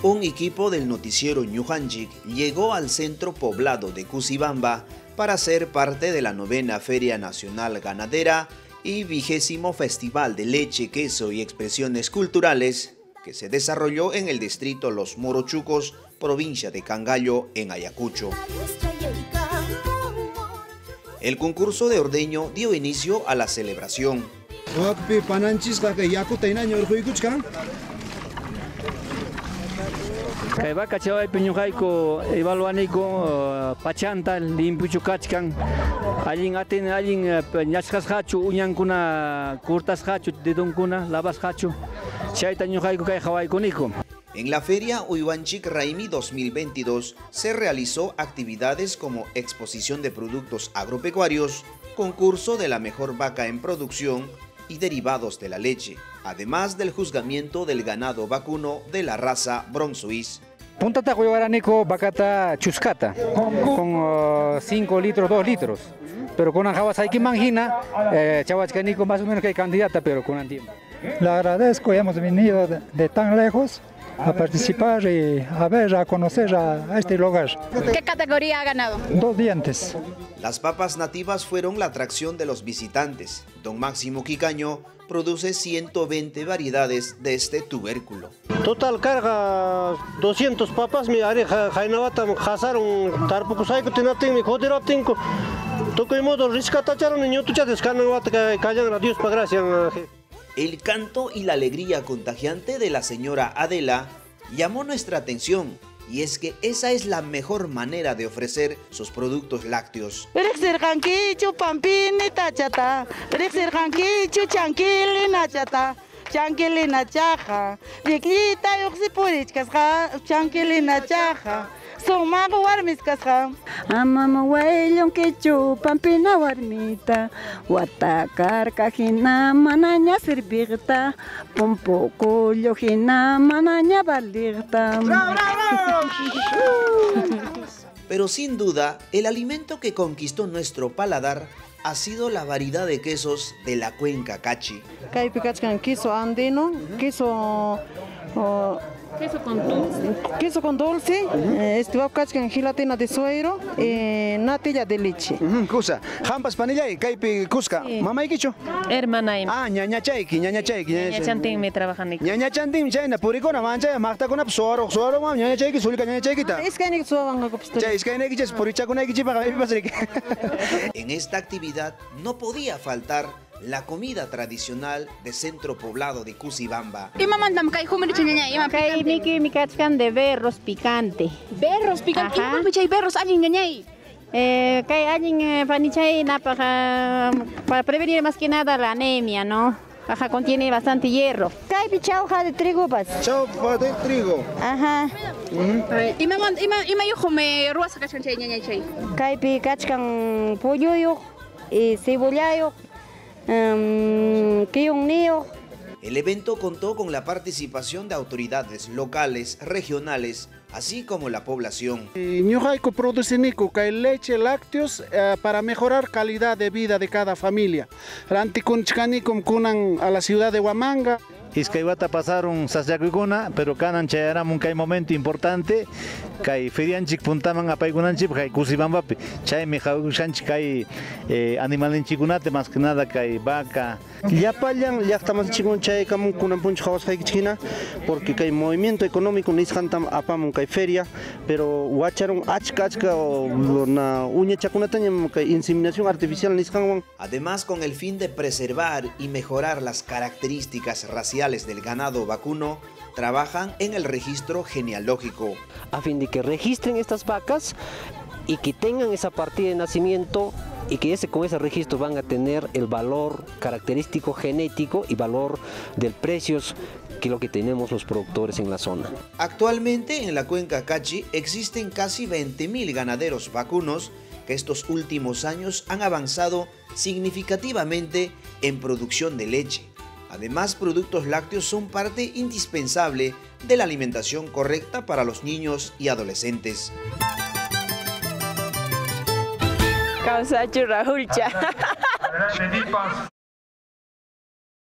Un equipo del noticiero Ñujanchik llegó al centro poblado de Cusibamba para ser parte de la 9ª Feria Nacional Ganadera y 20º Festival de Leche, Queso y Expresiones Culturales que se desarrolló en el distrito Los Morochucos, provincia de Cangallo, en Ayacucho. El concurso de ordeño dio inicio a la celebración. Kaibaca chavay piñujaico evaluanico pachanta limpichu kachkan allin atin allin ñachkas hachu uñankuna kurtas hachu dedonkuna lavas hachu chayta ñujaico kay hawaykunico. En la Feria Uywanchik Raimi 2022 se realizó actividades como exposición de productos agropecuarios, concurso de la mejor vaca en producción y derivados de la leche, además del juzgamiento del ganado vacuno de la raza Bronx Swiss. Puntata guaranico bacata chuscata con 5 litros, 2 litros. Pero con Anjabas hay que imagina, Chavachcanico más o menos que hay candidata, pero con Antiempo. Le agradezco, hemos venido de tan lejos a participar y a ver, a conocer a este lugar. ¿Qué categoría ha ganado? 2 dientes. Las papas nativas fueron la atracción de los visitantes. Don Máximo Quicaño produce 120 variedades de este tubérculo. Total carga 200 papas, mi are jainawata hasaron tarpukusaiku tinatin mi jodirotinko. Toco modo riscatacharon niño tucha descanawata callan a Dios para gracia. El canto y la alegría contagiante de la señora Adela llamó nuestra atención, y es que esa es la mejor manera de ofrecer sus productos lácteos. Somama warmis kasqa amama waylon que chupan pina warmita watakarka hina manaña servirta pompoco hina manaña valirta. Pero sin duda, el alimento que conquistó nuestro paladar ha sido la variedad de quesos de la cuenca Cachi. Queso andino, queso con dulce, gelatina de suero, natilla de leche. Cosa, jampas panilla y caipi cusca. Mamá y quicho. Hermana. Ah, ñaña chaiki. Ñaña chantín me trabajan. Ñaña chantín chayna puricona mancha magta con suaro mam ñaña chaiki sulika ñaña chaikita. Es que ni suaban copsto. Es que ni quiches purichacuna quichi para pasrik. En esta actividad no podía faltar la comida tradicional de centro poblado de Cusibamba. Kay mi kachkan de berros picante. Berros picante. ¿Qué pichay berros alguien gañay? Kay alguien panichay para prevenir más que nada la anemia, ¿no? Ajá, contiene bastante hierro. Kay chauja de trigo pas. Chauja de trigo. Ajá. Ima yo me ruasa kachkan chay ñañay chay. Kay kachkan pollo y cebolla. El evento contó con la participación de autoridades locales, regionales, así como la población. Ñuqayku produceniku kay leche lácteos para mejorar calidad de vida de cada familia. Rantikunchkanikum kunan a la ciudad de Huamanga. Iskaywata pasaron sasyakuykuna, pero kanan chayaramun kay momento importante kay ferianchik puntaman apaykunanchik kay Cusibambapi. Chaymi hawshanchik kay animalinchikunata más que nada kay vaca. Llapallan llaqtamanchikun chaykamun kunanpunchik hawasqaykichkina porque kay movimiento económico nisqantam apamun kay feria, pero wacharon achka na uñachakunatañam kay inseminación artificial nisqanwan. Además, con el fin de preservar y mejorar las características raciales del ganado vacuno, trabajan en el registro genealógico. A fin de que registren estas vacas y que tengan esa partida de nacimiento y que con ese registro van a tener el valor característico genético y valor del precios que lo que tenemos los productores en la zona. Actualmente en la cuenca Cachi existen casi 20.000 ganaderos vacunos que estos últimos años han avanzado significativamente en producción de leche. Además, productos lácteos son parte indispensable de la alimentación correcta para los niños y adolescentes. Causa churrahulcha.